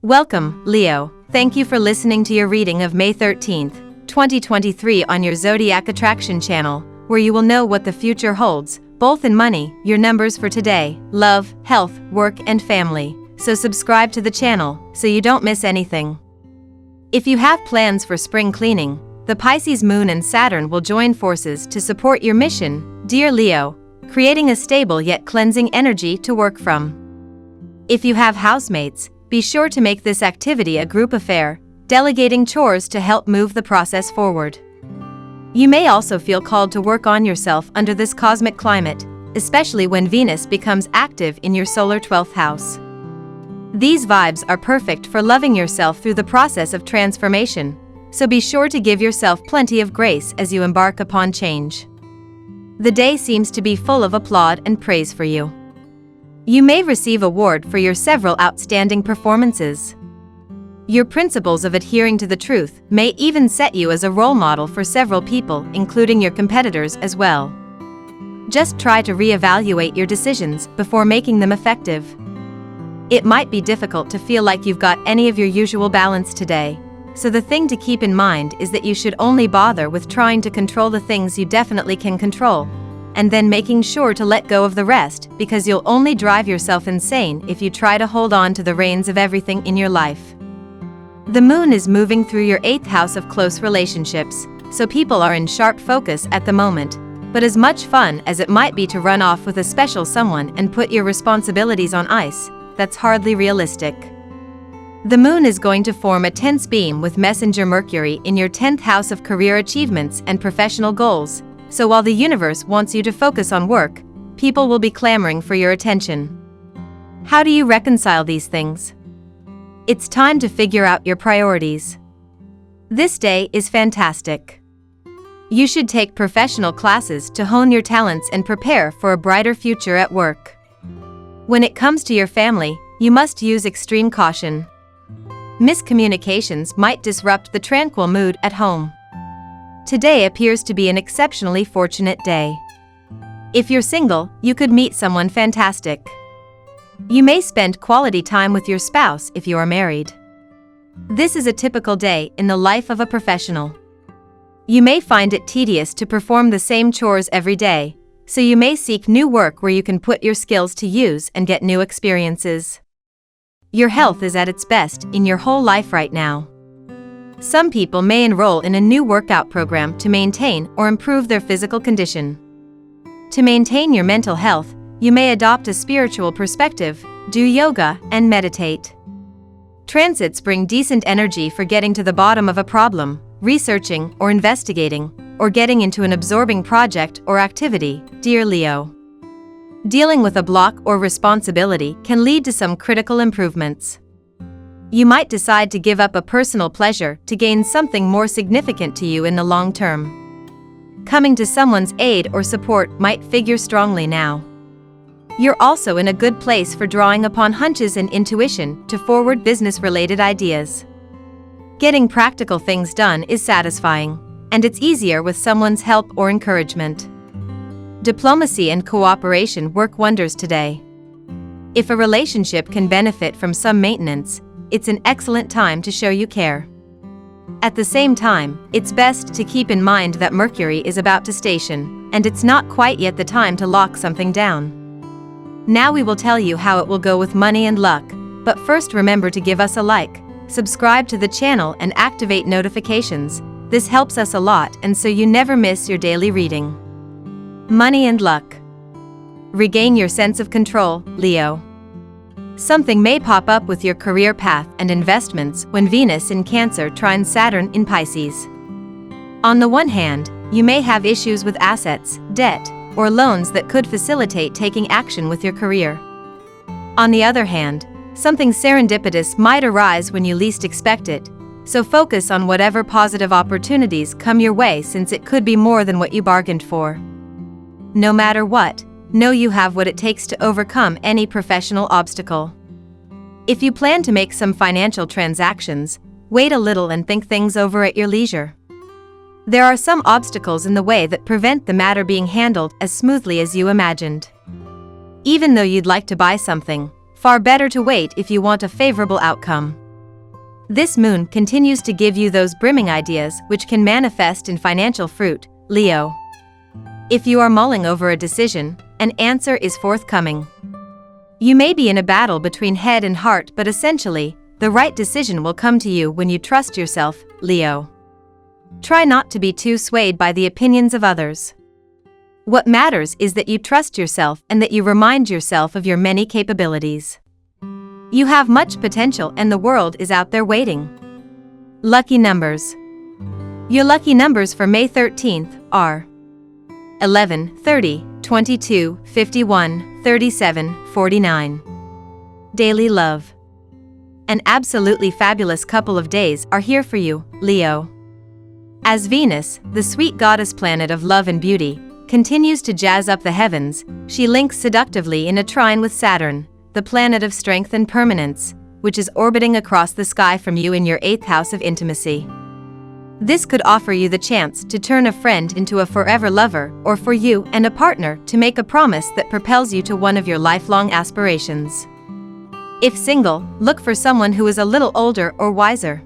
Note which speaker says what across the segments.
Speaker 1: Welcome, Leo. Thank you for listening to your reading of May 13th, 2023 on your Zodiac Attraction channel, where you will know what the future holds, both in money, your numbers for today, love, health, work, and family. So subscribe to the channel so you don't miss anything. If you have plans for spring cleaning, the Pisces moon and Saturn will join forces to support your mission, dear Leo, creating a stable yet cleansing energy to work from. If you have housemates, be sure to make this activity a group affair, delegating chores to help move the process forward. You may also feel called to work on yourself under this cosmic climate, especially when Venus becomes active in your solar 12th house. These vibes are perfect for loving yourself through the process of transformation, so be sure to give yourself plenty of grace as you embark upon change. The day seems to be full of applaud and praise for you. You may receive award for your several outstanding performances. Your principles of adhering to the truth may even set you as a role model for several people, including your competitors as well. Just try to reevaluate your decisions before making them effective. It might be difficult to feel like you've got any of your usual balance today, so the thing to keep in mind is that you should only bother with trying to control the things you definitely can control, and then making sure to let go of the rest, because you'll only drive yourself insane if you try to hold on to the reins of everything in your life. The moon is moving through your 8th house of close relationships, so people are in sharp focus at the moment, but as much fun as it might be to run off with a special someone and put your responsibilities on ice, that's hardly realistic. The moon is going to form a tense beam with Messenger Mercury in your 10th house of career achievements and professional goals, so while the universe wants you to focus on work, people will be clamoring for your attention. How do you reconcile these things? It's time to figure out your priorities. This day is fantastic. You should take professional classes to hone your talents and prepare for a brighter future at work. When it comes to your family, you must use extreme caution. Miscommunications might disrupt the tranquil mood at home. Today appears to be an exceptionally fortunate day. If you're single, you could meet someone fantastic. You may spend quality time with your spouse if you are married. This is a typical day in the life of a professional. You may find it tedious to perform the same chores every day, so you may seek new work where you can put your skills to use and get new experiences. Your health is at its best in your whole life right now. Some people may enroll in a new workout program to maintain or improve their physical condition. To maintain your mental health, you may adopt a spiritual perspective, do yoga, and meditate. Transits bring decent energy for getting to the bottom of a problem, researching or investigating, or getting into an absorbing project or activity, dear Leo. Dealing with a block or responsibility can lead to some critical improvements. You might decide to give up a personal pleasure to gain something more significant to you in the long term. Coming to someone's aid or support might figure strongly now. You're also in a good place for drawing upon hunches and intuition to forward business-related ideas. Getting practical things done is satisfying, and it's easier with someone's help or encouragement. Diplomacy and cooperation work wonders today. If a relationship can benefit from some maintenance, it's an excellent time to show you care. At the same time, it's best to keep in mind that Mercury is about to station, and it's not quite yet the time to lock something down. Now we will tell you how it will go with money and luck, but first remember to give us a like, subscribe to the channel and activate notifications. This helps us a lot, and so you never miss your daily reading. Money and luck. Regain your sense of control, Leo. Something may pop up with your career path and investments when Venus in Cancer trines Saturn in Pisces. On the one hand, you may have issues with assets, debt, or loans that could facilitate taking action with your career. On the other hand, something serendipitous might arise when you least expect it, so focus on whatever positive opportunities come your way, since it could be more than what you bargained for. No matter what, know you have what it takes to overcome any professional obstacle. If you plan to make some financial transactions, wait a little and think things over at your leisure. There are some obstacles in the way that prevent the matter being handled as smoothly as you imagined. Even though you'd like to buy something, far better to wait if you want a favorable outcome. This moon continues to give you those brimming ideas which can manifest in financial fruit, Leo. If you are mulling over a decision, an answer is forthcoming. You may be in a battle between head and heart, but essentially, the right decision will come to you when you trust yourself, Leo. Try not to be too swayed by the opinions of others. What matters is that you trust yourself and that you remind yourself of your many capabilities. You have much potential and the world is out there waiting. Lucky numbers. Your lucky numbers for May 13th are 11, 30, 22, 51, 37, 49. Daily love. An absolutely fabulous couple of days are here for you, Leo. As Venus, the sweet goddess planet of love and beauty, continues to jazz up the heavens, she links seductively in a trine with Saturn, the planet of strength and permanence, which is orbiting across the sky from you in your 8th house of intimacy. This could offer you the chance to turn a friend into a forever lover, or for you and a partner to make a promise that propels you to one of your lifelong aspirations. If single, look for someone who is a little older or wiser.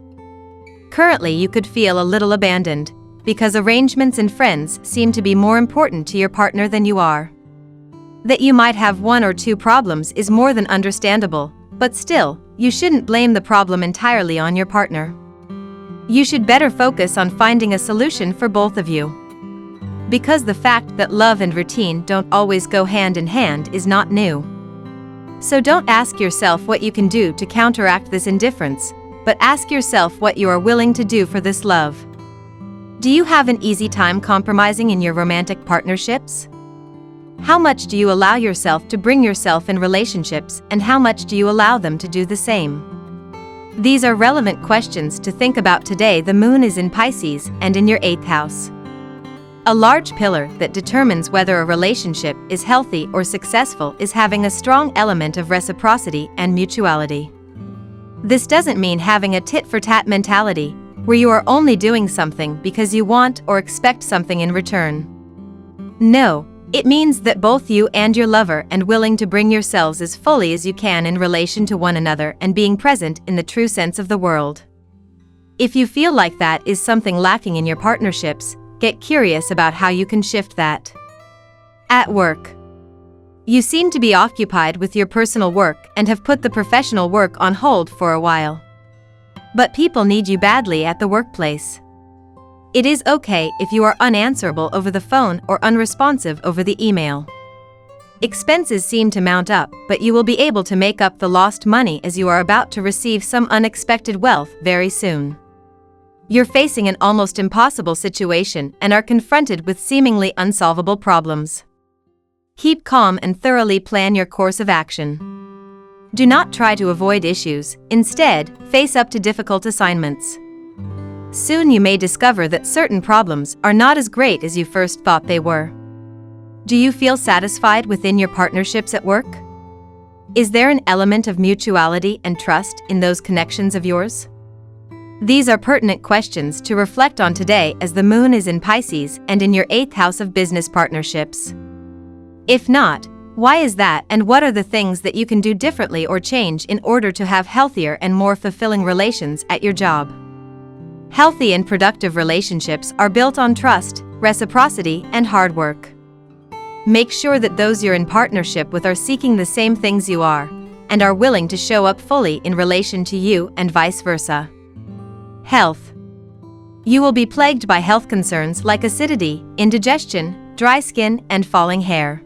Speaker 1: Currently, you could feel a little abandoned, because arrangements and friends seem to be more important to your partner than you are. That you might have 1 or 2 problems is more than understandable, but still, you shouldn't blame the problem entirely on your partner. You should better focus on finding a solution for both of you. Because the fact that love and routine don't always go hand in hand is not new. So don't ask yourself what you can do to counteract this indifference, but ask yourself what you are willing to do for this love. Do you have an easy time compromising in your romantic partnerships? How much do you allow yourself to bring yourself in relationships, and how much do you allow them to do the same? These are relevant questions to think about today. The moon is in Pisces and in your 8th house. A large pillar that determines whether a relationship is healthy or successful is having a strong element of reciprocity and mutuality. This doesn't mean having a tit-for-tat mentality, where you are only doing something because you want or expect something in return. No, it means that both you and your lover are willing to bring yourselves as fully as you can in relation to one another and being present in the true sense of the word. If you feel like that is something lacking in your partnerships, get curious about how you can shift that. At work. You seem to be occupied with your personal work and have put the professional work on hold for a while. But people need you badly at the workplace. It is okay if you are unanswerable over the phone or unresponsive over the email. Expenses seem to mount up, but you will be able to make up the lost money as you are about to receive some unexpected wealth very soon. You're facing an almost impossible situation and are confronted with seemingly unsolvable problems. Keep calm and thoroughly plan your course of action. Do not try to avoid issues, instead, face up to difficult assignments. Soon you may discover that certain problems are not as great as you first thought they were. Do you feel satisfied within your partnerships at work? Is there an element of mutuality and trust in those connections of yours? These are pertinent questions to reflect on today as the moon is in Pisces and in your 8th house of business partnerships. If not, why is that, and what are the things that you can do differently or change in order to have healthier and more fulfilling relations at your job? Healthy and productive relationships are built on trust, reciprocity, and hard work. Make sure that those you're in partnership with are seeking the same things you are, and are willing to show up fully in relation to you and vice versa. Health. You will be plagued by health concerns like acidity, indigestion, dry skin, and falling hair.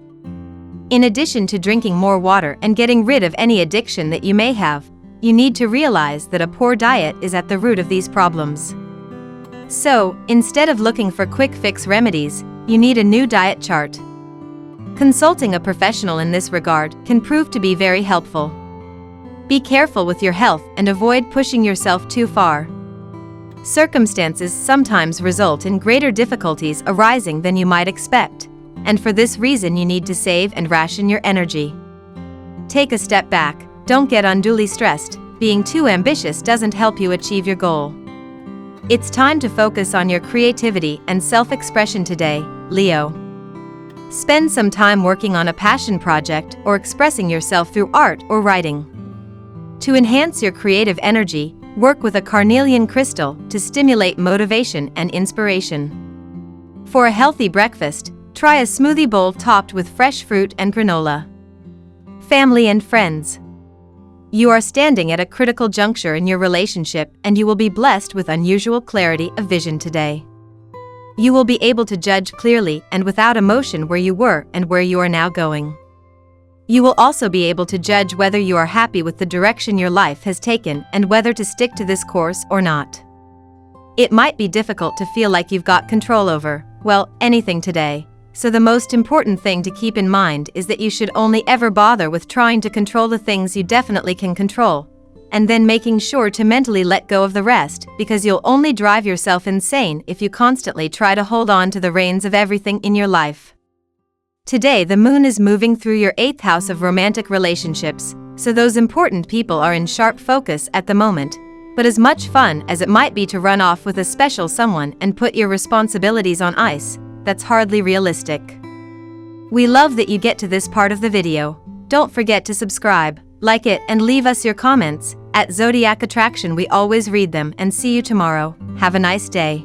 Speaker 1: In addition to drinking more water and getting rid of any addiction that you may have, you need to realize that a poor diet is at the root of these problems. So, instead of looking for quick fix remedies, you need a new diet chart. Consulting a professional in this regard can prove to be very helpful. Be careful with your health and avoid pushing yourself too far. Circumstances sometimes result in greater difficulties arising than you might expect, and for this reason you need to save and ration your energy. Take a step back, don't get unduly stressed, being too ambitious doesn't help you achieve your goal. It's time to focus on your creativity and self-expression today, Leo. Spend some time working on a passion project or expressing yourself through art or writing. To enhance your creative energy, Work with a carnelian crystal to stimulate motivation and inspiration. For a healthy breakfast, try a smoothie bowl topped with fresh fruit and granola. Family and friends. You are standing at a critical juncture in your relationship, and you will be blessed with unusual clarity of vision today. You will be able to judge clearly and without emotion where you were and where you are now going. You will also be able to judge whether you are happy with the direction your life has taken and whether to stick to this course or not. It might be difficult to feel like you've got control over, well, anything today. So the most important thing to keep in mind is that you should only ever bother with trying to control the things you definitely can control, and then making sure to mentally let go of the rest, because you'll only drive yourself insane if you constantly try to hold on to the reins of everything in your life. Today the moon is moving through your 8th house of romantic relationships, so those important people are in sharp focus at the moment, but as much fun as it might be to run off with a special someone and put your responsibilities on ice, that's hardly realistic. We love that you get to this part of the video. Don't forget to subscribe, like it, and leave us your comments. At Zodiac Attraction we always read them, and see you tomorrow. Have a nice day.